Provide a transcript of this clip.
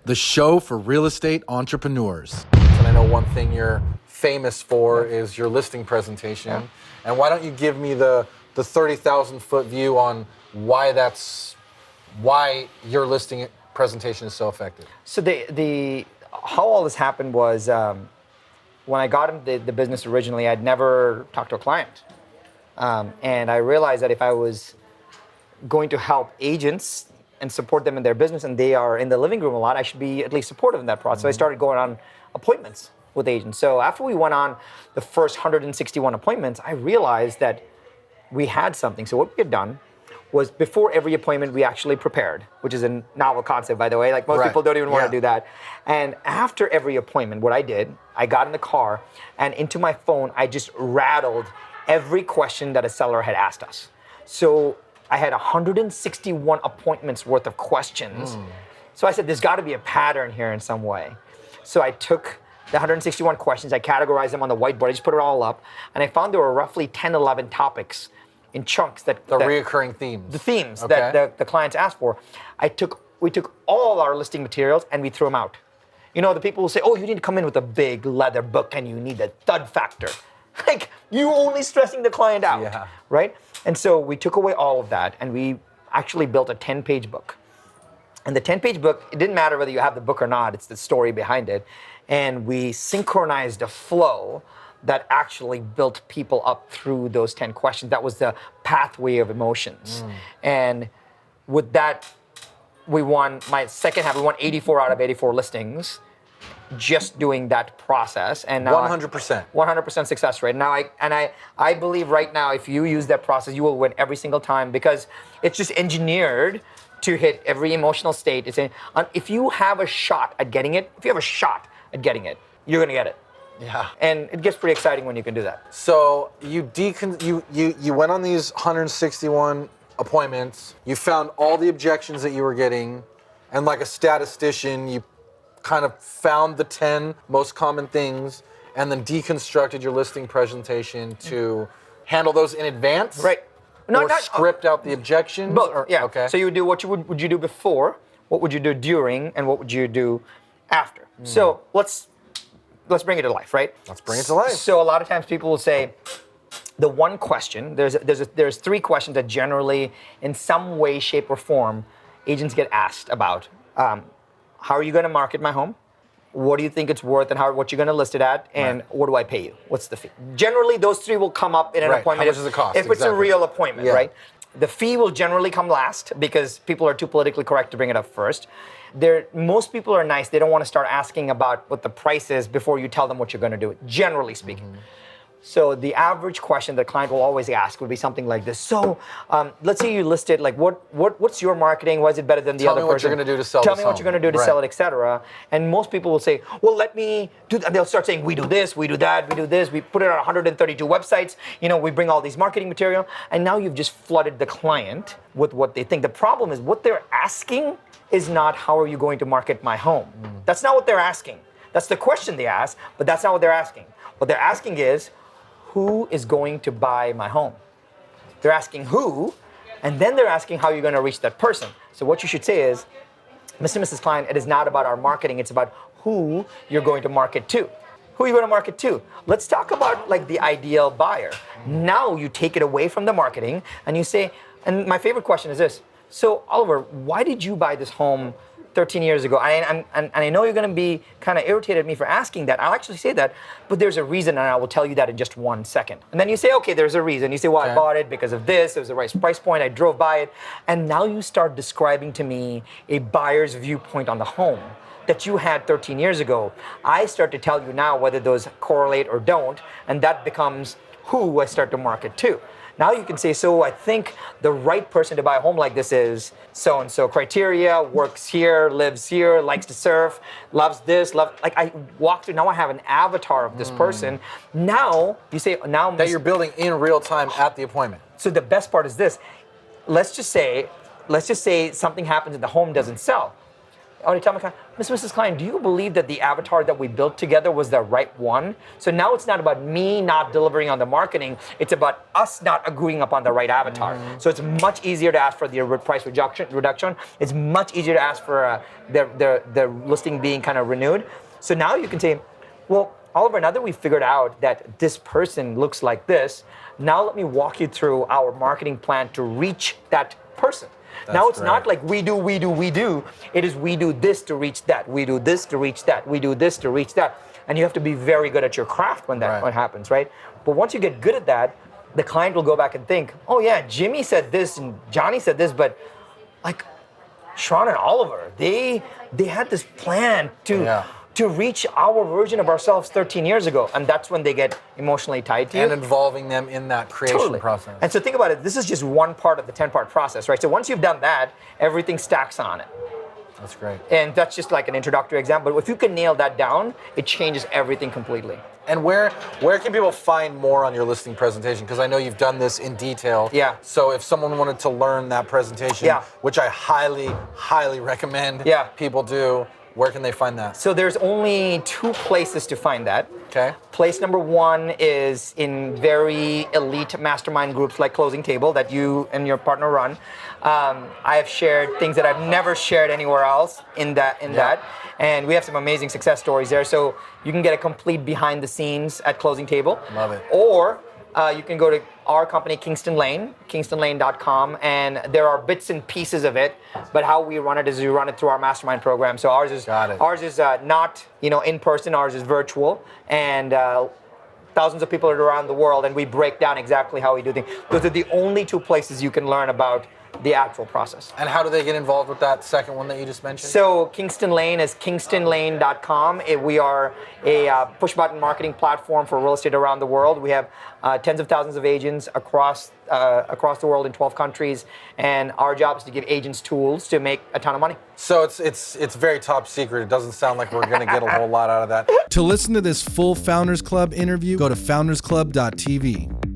the show for real estate entrepreneurs. And I know one thing you're famous for is your listing presentation. Yeah. And why don't you give me the 30,000-foot view on why your listing presentation is so effective? So how all this happened was when I got into the business originally, I'd never talked to a client. And I realized that if I was going to help agents and support them in their business and they are in the living room a lot, I should be at least supportive in that process. So I started going on appointments with agents. So after we went on the first 161 appointments, I realized that we had something. So what we had done was before every appointment, we actually prepared, which is a novel concept, by the way. Like most people don't even want to do that. And after every appointment, what I did, I got in the car and into my phone, I just rattled every question that a seller had asked us. So I had 161 appointments worth of questions. So I said, there's got to be a pattern here in some way. So I took the 161 questions, I categorized them on the whiteboard, I just put it all up, and I found there were roughly 10, 11 topics in chunks that reoccurring themes. The themes that the clients asked for. We took all our listing materials and we threw them out. You know, the people will say, oh, you need to come in with a big leather book and you need a thud factor. Like, you only stressing the client out, right? And so we took away all of that and we actually built a 10-page book. And the 10-page book, it didn't matter whether you have the book or not, it's the story behind it. And we synchronized a flow that actually built people up through those 10 questions. That was the pathway of emotions. And with that, we won my second half, we won 84 out of 84 listings just doing that process. And now 100%. 100% success rate. Now I believe right now if you use that process, you will win every single time because it's just engineered to hit every emotional state. It's if you have a shot at getting it, you're gonna get it. Yeah. And it gets pretty exciting when you can do that. So you went on these 161 appointments, you found all the objections that you were getting, and like a statistician, you kind of found the 10 most common things and then deconstructed your listing presentation to handle those in advance? Right. Or script out the objections? Both, yeah. Okay. So you would do would you do before, what would you do during, and what would you do after? So let's bring it to life, right? Let's bring it to life. So a lot of times people will say, the one question, there's three questions that generally, in some way, shape, or form, agents get asked about. How are you going to market my home? What do you think it's worth, and what you're going to list it at? And what do I pay you? What's the fee? Generally, those three will come up in an appointment. How much does it cost? If it's a real appointment, right? The fee will generally come last because people are too politically correct to bring it up first. Most people are nice. They don't want to start asking about what the price is before you tell them what you're going to do, generally speaking. So the average question the client will always ask would be something like this. So let's say you listed, like, what's your marketing? Why is it better than the other person? Tell me what you're going to do to sell Tell me what you're going to do to sell it, etc. And most people will say, well, let me do that. They'll start saying, we do this, we do that, we do this. We put it on 132 websites. You know, we bring all these marketing material. And now you've just flooded the client with what they think. The problem is what they're asking is not, how are you going to market my home? That's not what they're asking. That's the question they ask, but that's not what they're asking. What they're asking is, who is going to buy my home? They're asking who, and then they're asking how you're going to reach that person. So what you should say is, Mr. and Mrs. Client, it is not about our marketing, it's about who you're going to market to. Who are you going to market to? Let's talk about like the ideal buyer. Now you take it away from the marketing and you say, and my favorite question is this, so Oliver, why did you buy this home 13 years ago? And I know you're going to be kind of irritated at me for asking that. I'll actually say that, but there's a reason, and I will tell you that in just 1 second. And then you say, okay, there's a reason. You say, well, I bought it because of this. It was the right price point. I drove by it. And now you start describing to me a buyer's viewpoint on the home that you had 13 years ago. I start to tell you now whether those correlate or don't, and that becomes who I start to market to. Now you can say, so I think the right person to buy a home like this is so-and-so criteria, works here, lives here, likes to surf, loves this, like I walk through, now I have an avatar of this person. Now, you say, now- That you're building in real time at the appointment. So the best part is this, let's just say something happens and the home doesn't sell. I already tell my client, Mrs. Klein, do you believe that the avatar that we built together was the right one? So now it's not about me not delivering on the marketing, it's about us not agreeing upon the right avatar. So it's much easier to ask for the price reduction. It's much easier to ask for the listing being kind of renewed. So now you can say, well, Oliver, now that we've figured out that this person looks like this, now let me walk you through our marketing plan to reach that person. Now it's not like we do. It is we do this to reach that. We do this to reach that. We do this to reach that. And you have to be very good at your craft when that happens, right? But once you get good at that, the client will go back and think, oh yeah, Jimmy said this and Johnny said this, but like Sharran and Oliver, they had this plan to reach our version of ourselves 13 years ago. And that's when they get emotionally tied to you. And involving them in that creation process. And so think about it, this is just one part of the 10-part process, right? So once you've done that, everything stacks on it. That's great. And that's just like an introductory example. But if you can nail that down, it changes everything completely. And where can people find more on your listing presentation? Because I know you've done this in detail. Yeah. So if someone wanted to learn that presentation, which I highly, highly recommend people do, where can they find that? So there's only 2 places to find that. Okay. Place number 1 is in very elite mastermind groups like Closing Table that you and your partner run. I have shared things that I've never shared anywhere else in that. And we have some amazing success stories there. So you can get a complete behind the scenes at Closing Table. Love it. Or you can go to our company, Kingston Lane, kingstonlane.com, and there are bits and pieces of it. But how we run it is we run it through our mastermind program. So ours is not in person. Ours is virtual, and thousands of people around the world, and we break down exactly how we do things. Those are the only 2 places you can learn about the actual process. And how do they get involved with that second one that you just mentioned? So Kingston Lane is kingstonlane.com. We are a push-button marketing platform for real estate around the world. We have tens of thousands of agents across the world in 12 countries, and our job is to give agents tools to make a ton of money. So it's very top secret. It doesn't sound like we're going to get a whole lot out of that. To listen to this full Founders Club interview, go to foundersclub.tv.